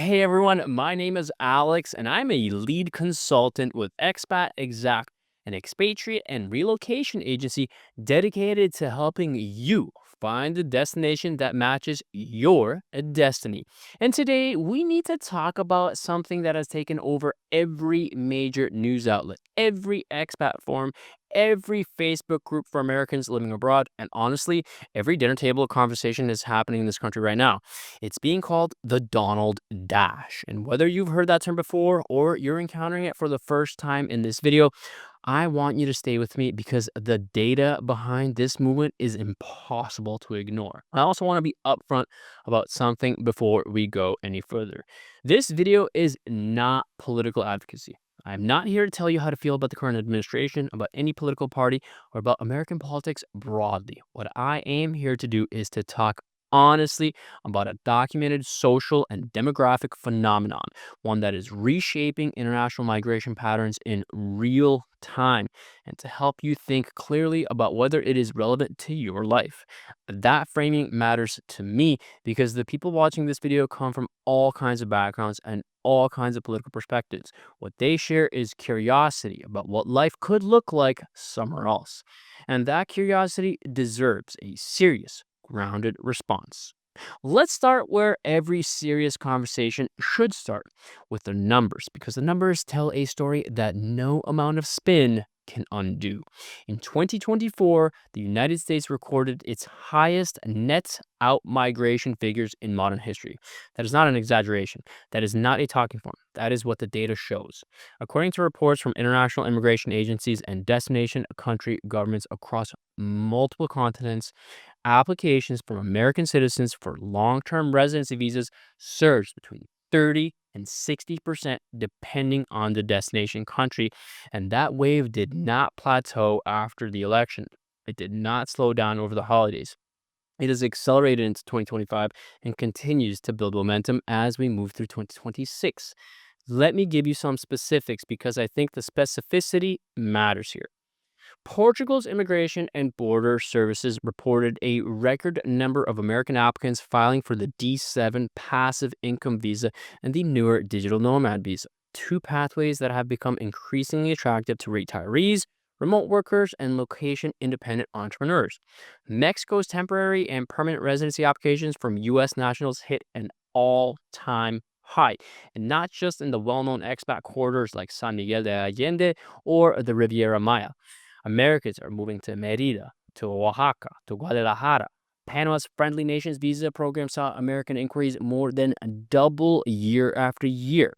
Hey everyone, my name is Alex and I'm a lead consultant with ExpatExact, an expatriate and relocation agency dedicated to helping you find the destination that matches your destiny. And today we need to talk about something that has taken over every major news outlet, every expat forum, every Facebook group for Americans living abroad, and honestly, every dinner table conversation is happening in this country right now. It's being called the Donald Dash. And whether you've heard that term before or you're encountering it for the first time in this video, I want you to stay with me because the data behind this movement is impossible to ignore. I also want to be upfront about something before we go any further. This video is not political advocacy. I'm not here to tell you how to feel about the current administration, about any political party, or about American politics broadly. What I am here to do is to talk honestly about a documented social and demographic phenomenon, one that is reshaping international migration patterns in real time, and to help you think clearly about whether it is relevant to your life. That framing matters to me because the people watching this video come from all kinds of backgrounds and all kinds of political perspectives. What they share is curiosity about what life could look like somewhere else. And that curiosity deserves a serious, grounded response. Let's start where every serious conversation should start, with the numbers, because the numbers tell a story that no amount of spin can undo. In 2024, the United States recorded its highest net out migration figures in modern history. That is not an exaggeration. That is not a talking point. That is what the data shows. According to reports from international immigration agencies and destination country governments across multiple continents, applications from American citizens for long-term residency visas surged between 30 and 60% depending on the destination country, and that wave did not plateau after the election. It did not slow down over the holidays. It has accelerated into 2025 and continues to build momentum as we move through 2026. Let me give you some specifics because I think the specificity matters here. Portugal's Immigration and Border Services reported a record number of American applicants filing for the D7 passive income visa and the newer digital nomad visa, two pathways that have become increasingly attractive to retirees, remote workers, and location independent entrepreneurs. Mexico's temporary and permanent residency applications from U.S. nationals hit an all time high, and not just in the well known expat corridors like San Miguel de Allende or the Riviera Maya. Americans are moving to Merida, to Oaxaca, to Guadalajara. Panama's Friendly Nations visa program saw American inquiries more than double year after year.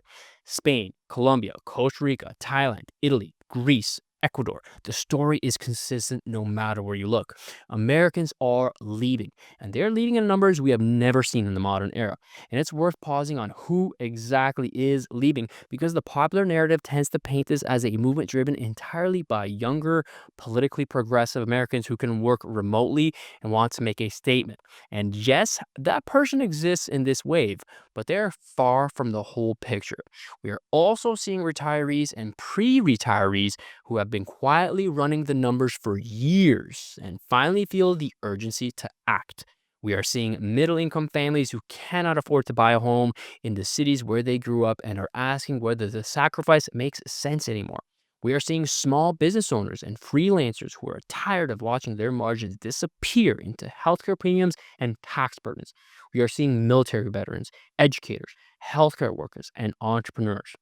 Spain, Colombia, Costa Rica, Thailand, Italy, Greece, Ecuador. The story is consistent no matter where you look. Americans are leaving, and they're leaving in numbers we have never seen in the modern era. And it's worth pausing on who exactly is leaving because the popular narrative tends to paint this as a movement driven entirely by younger, politically progressive Americans who can work remotely and want to make a statement. And yes, that person exists in this wave, but they're far from the whole picture. We are also seeing retirees and pre-retirees who have been quietly running the numbers for years and finally feel the urgency to act. We are seeing middle-income families who cannot afford to buy a home in the cities where they grew up and are asking whether the sacrifice makes sense anymore. We are seeing small business owners and freelancers who are tired of watching their margins disappear into healthcare premiums and tax burdens. We are seeing military veterans, educators, healthcare workers, and entrepreneurs.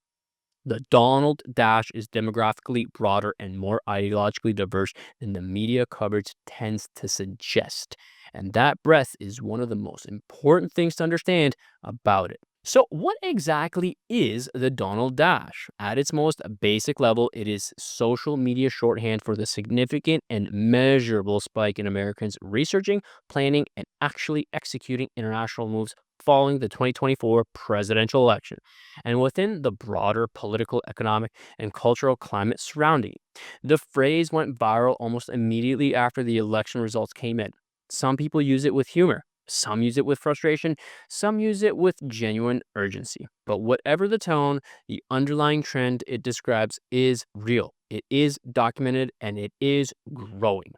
The Donald Dash is demographically broader and more ideologically diverse than the media coverage tends to suggest. And that breadth is one of the most important things to understand about it. So, what exactly is the Donald Dash? At its most basic level, it is social media shorthand for the significant and measurable spike in Americans researching, planning, and actually executing international moves following the 2024 presidential election, and within the broader political, economic, and cultural climate surrounding it. The phrase went viral almost immediately after the election results came in. Some people use it with humor. Some use it with frustration, some use it with genuine urgency. But whatever the tone, the underlying trend it describes is real. It is documented and it is growing.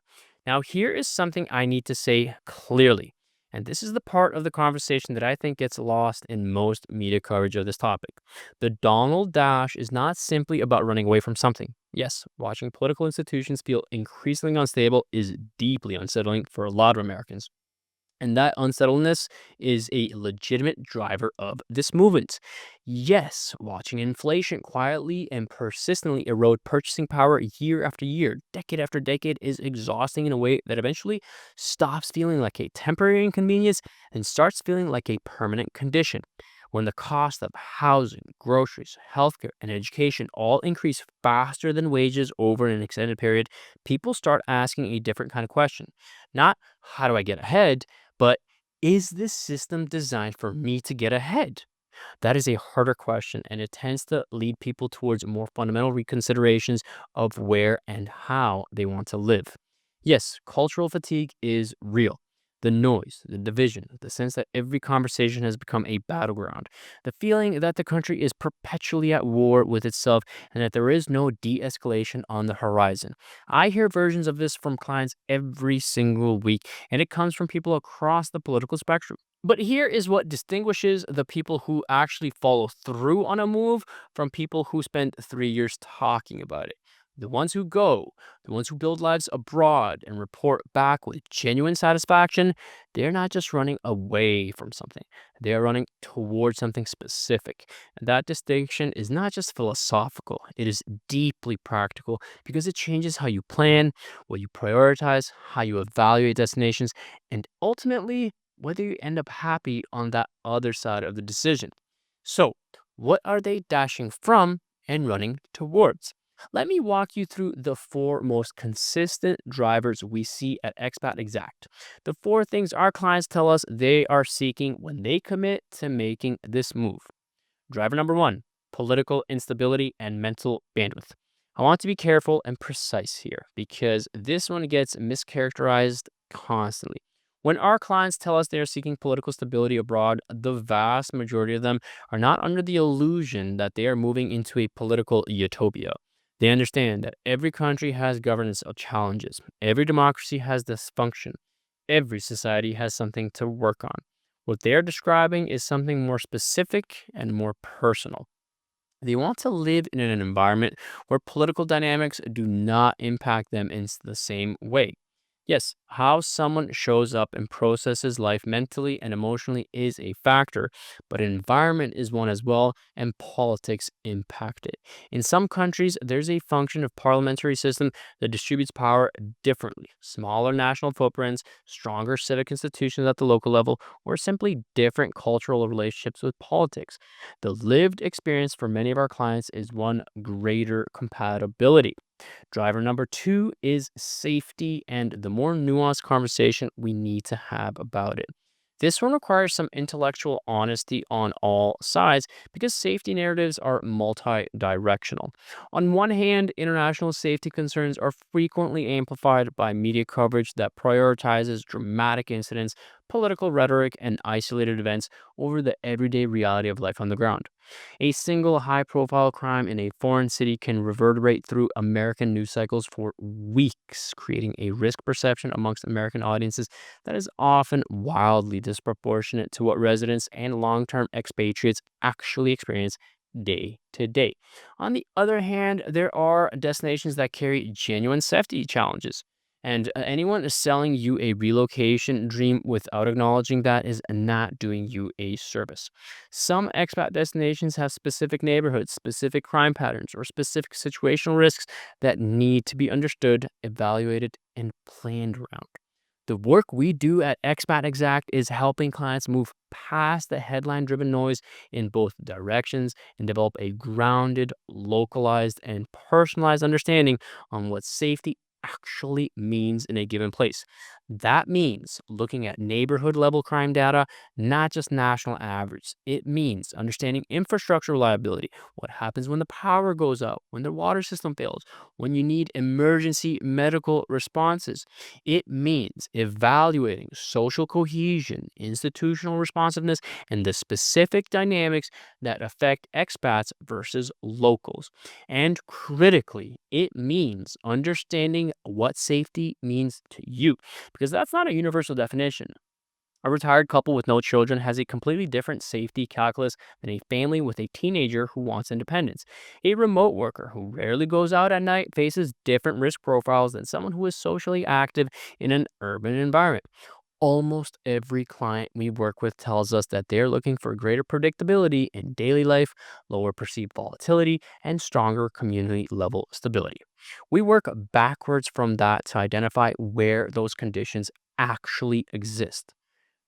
Now, here is something I need to say clearly, And this is the part of the conversation that I think gets lost in most media coverage of this topic. The Donald Dash is not simply about running away from something. Yes, watching political institutions feel increasingly unstable is deeply unsettling for a lot of Americans. And that unsettledness is a legitimate driver of this movement. Yes, watching inflation quietly and persistently erode purchasing power year after year, decade after decade, is exhausting in a way that eventually stops feeling like a temporary inconvenience and starts feeling like a permanent condition. When the cost of housing, groceries, healthcare, and education all increase faster than wages over an extended period, people start asking a different kind of question. Not, how do I get ahead? But is this system designed for me to get ahead? That is a harder question, and it tends to lead people towards more fundamental reconsiderations of where and how they want to live. Yes, cultural fatigue is real. The noise, the division, the sense that every conversation has become a battleground, the feeling that the country is perpetually at war with itself and that there is no de escalation on the horizon. I hear versions of this from clients every single week, and it comes from people across the political spectrum. But here is what distinguishes the people who actually follow through on a move from people who spend 3 years talking about it. The ones who go, the ones who build lives abroad and report back with genuine satisfaction, they're not just running away from something, they're running towards something specific. And that distinction is not just philosophical, it is deeply practical because it changes how you plan, what you prioritize, how you evaluate destinations, and ultimately whether you end up happy on that other side of the decision. So, what are they dashing from and running towards? Let me walk you through the four most consistent drivers we see at Expat Exact. The four things our clients tell us they are seeking when they commit to making this move. Driver number one, political instability and mental bandwidth. I want to be careful and precise here because this one gets mischaracterized constantly. When our clients tell us they are seeking political stability abroad, the vast majority of them are not under the illusion that they are moving into a political utopia. They understand that every country has governance challenges, every democracy has dysfunction, every society has something to work on. What they're describing is something more specific and more personal. They want to live in an environment where political dynamics do not impact them in the same way. Yes, how someone shows up and processes life mentally and emotionally is a factor, but environment is one as well, and politics impact it. In some countries, there's a function of parliamentary system that distributes power differently. Smaller national footprints, stronger civic institutions at the local level, or simply different cultural relationships with politics. The lived experience for many of our clients is one greater compatibility. Driver number two is safety and the more nuanced conversation we need to have about it. This one requires some intellectual honesty on all sides because safety narratives are multi directional. On one hand, international safety concerns are frequently amplified by media coverage that prioritizes dramatic incidents, political rhetoric, and isolated events over the everyday reality of life on the ground. A single high profile crime in a foreign city can reverberate through American news cycles for weeks, creating a risk perception amongst American audiences that is often wildly disproportionate to what residents and long term expatriates actually experience day to day. On the other hand, there are destinations that carry genuine safety challenges. And anyone selling you a relocation dream without acknowledging that is not doing you a service. Some expat destinations have specific neighborhoods, specific crime patterns, or specific situational risks that need to be understood, evaluated, and planned around. The work we do at Expat Exact is helping clients move past the headline driven noise in both directions and develop a grounded, localized, and personalized understanding on what safety actually means in a given place. That means looking at neighborhood level crime data, not just national average. It means understanding infrastructure reliability, what happens when the power goes out, when the water system fails, when you need emergency medical responses. It means evaluating social cohesion, institutional responsiveness, and the specific dynamics that affect expats versus locals. And critically, it means understanding what safety means to you, because that's not a universal definition. A retired couple with no children has a completely different safety calculus than a family with a teenager who wants independence. A remote worker who rarely goes out at night faces different risk profiles than someone who is socially active in an urban environment. Almost every client we work with tells us that they're looking for greater predictability in daily life, lower perceived volatility, and stronger community level stability. We work backwards from that to identify where those conditions actually exist.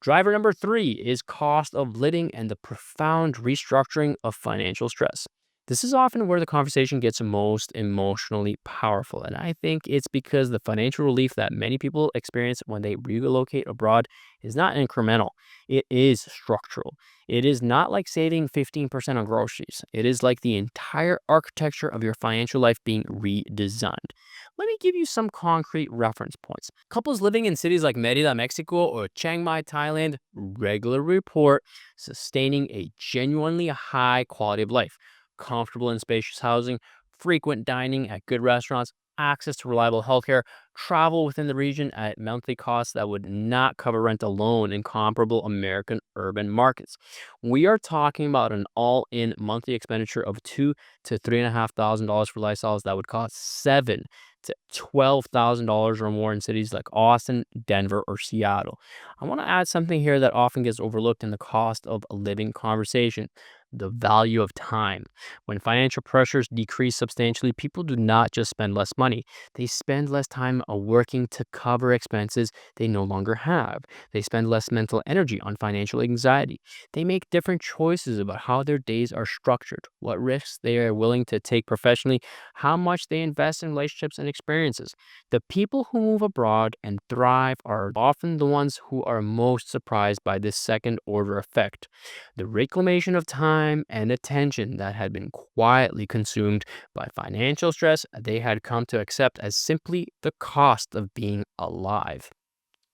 Driver number three is cost of living and the profound restructuring of financial stress. This is often where the conversation gets most emotionally powerful, and I think it's because the financial relief that many people experience when they relocate abroad is not incremental, it is structural. It is not like saving 15% on groceries, it is like the entire architecture of your financial life being redesigned. Let me give you some concrete reference points. Couples living in cities like Merida, Mexico, or Chiang Mai, Thailand, regularly report sustaining a genuinely high quality of life, comfortable and spacious housing, frequent dining at good restaurants, access to reliable healthcare, travel within the region at monthly costs that would not cover rent alone in comparable American urban markets. We are talking about an all-in monthly expenditure of $2,000 to $3,500 for lifestyles that would cost $7,000 to $12,000 or more in cities like Austin, Denver, or Seattle. I want to add something here that often gets overlooked in the cost of a living conversation: the value of time. When financial pressures decrease substantially, people do not just spend less money, they spend less time working to cover expenses they no longer have. They spend less mental energy on financial anxiety. They make different choices about how their days are structured, what risks they are willing to take professionally, how much they invest in relationships and experiences. The people who move abroad and thrive are often the ones who are most surprised by this second order effect: the reclamation of time and attention that had been quietly consumed by financial stress they had come to accept as simply the cost of being alive.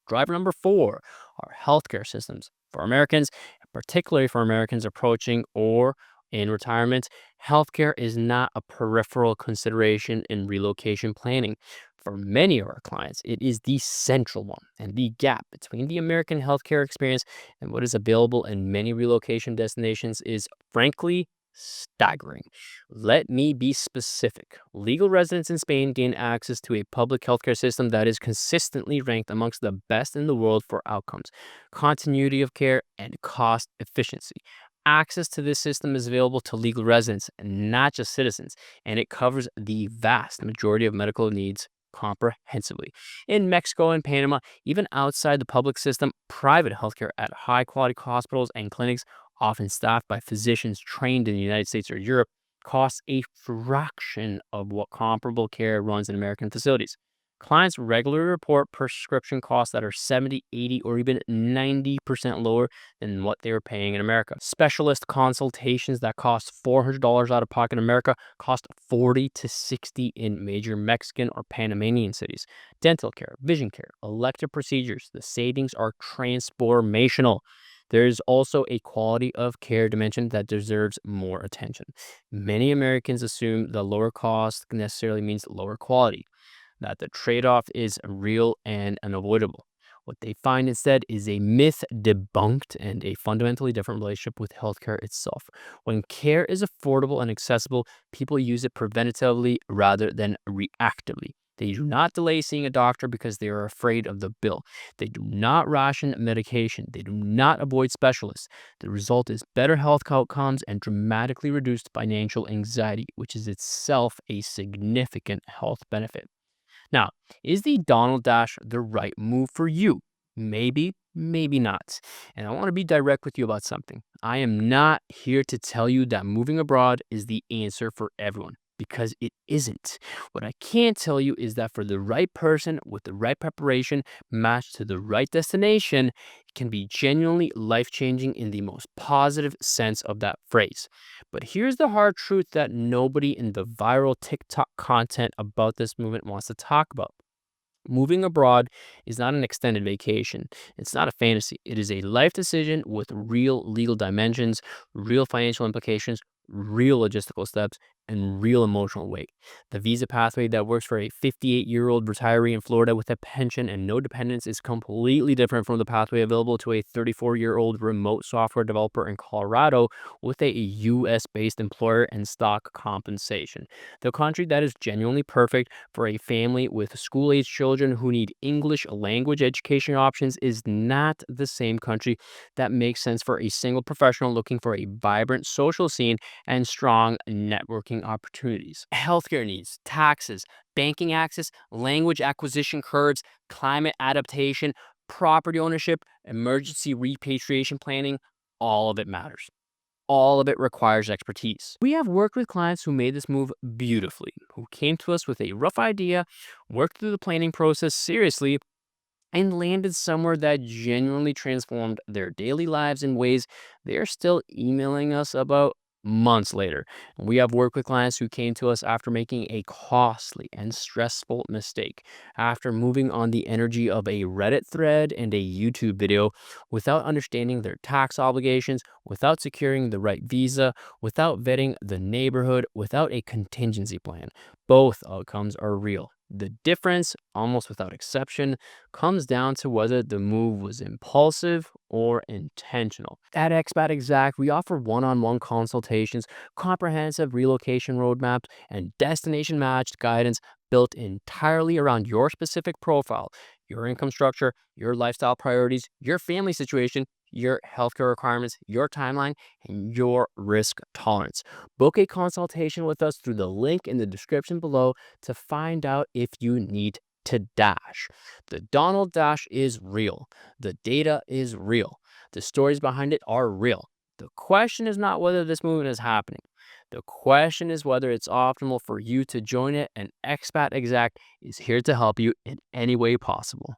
Driver number four are healthcare systems. For Americans, particularly for Americans approaching or in retirement, healthcare is not a peripheral consideration in relocation planning. For many of our clients, it is the central one, and the gap between the American healthcare experience and what is available in many relocation destinations is frankly staggering. Let me be specific. Legal residents in Spain gain access to a public healthcare system that is consistently ranked amongst the best in the world for outcomes, continuity of care, and cost efficiency. Access to this system is available to legal residents, not just citizens, and it covers the vast majority of medical needs comprehensively. In Mexico and Panama, even outside the public system, private healthcare at high quality hospitals and clinics, often staffed by physicians trained in the United States or Europe, costs a fraction of what comparable care runs in American facilities. Clients regularly report prescription costs that are 70, 80, or even 90% lower than what they were paying in America. Specialist consultations that cost $400 out of pocket in America cost 40 to 60 in major Mexican or Panamanian cities. Dental care, vision care, elective procedures, the savings are transformational. There's also a quality of care dimension that deserves more attention. Many Americans assume the lower cost necessarily means lower quality, that the trade off is real and unavoidable. What they find instead is a myth debunked and a fundamentally different relationship with healthcare itself. When care is affordable and accessible, people use it preventatively rather than reactively. They do not delay seeing a doctor because they are afraid of the bill. They do not ration medication. They do not avoid specialists. The result is better health outcomes and dramatically reduced financial anxiety, which is itself a significant health benefit. Now, is the Donald Dash the right move for you? Maybe, maybe not. And I want to be direct with you about something. I am not here to tell you that moving abroad is the answer for everyone, because it isn't. What I can tell you is that for the right person with the right preparation matched to the right destination, it can be genuinely life changing in the most positive sense of that phrase. But here's the hard truth that nobody in the viral TikTok content about this movement wants to talk about. Moving abroad is not an extended vacation. It's not a fantasy. It is a life decision with real legal dimensions, real financial implications, real logistical steps, and real emotional weight. The visa pathway that works for a 58-year-old retiree in Florida with a pension and no dependents is completely different from the pathway available to a 34-year-old remote software developer in Colorado with a US-based employer and stock compensation. The country that is genuinely perfect for a family with school-age children who need English language education options is not the same country that makes sense for a single professional looking for a vibrant social scene and strong networking opportunities. Healthcare needs, taxes, banking access, language acquisition curves, climate adaptation, property ownership, emergency repatriation planning, all of it matters. All of it requires expertise. We have worked with clients who made this move beautifully, who came to us with a rough idea, worked through the planning process seriously, and landed somewhere that genuinely transformed their daily lives in ways they're still emailing us about months later. We have worked with clients who came to us after making a costly and stressful mistake, after moving on the energy of a Reddit thread and a YouTube video without understanding their tax obligations, without securing the right visa, without vetting the neighborhood, without a contingency plan. Both outcomes are real. The difference, almost without exception, comes down to whether the move was impulsive or intentional. At ExpatExact, we offer one-on-one consultations, comprehensive relocation roadmaps, and destination-matched guidance built entirely around your specific profile, your income structure, your lifestyle priorities, your family situation, your healthcare requirements, your timeline, and your risk tolerance. Book a consultation with us through the link in the description below to find out if you need to dash. The Donald Dash is real. The data is real. The stories behind it are real. The question is not whether this movement is happening. The question is whether it's optimal for you to join it, and Expat Exact is here to help you in any way possible.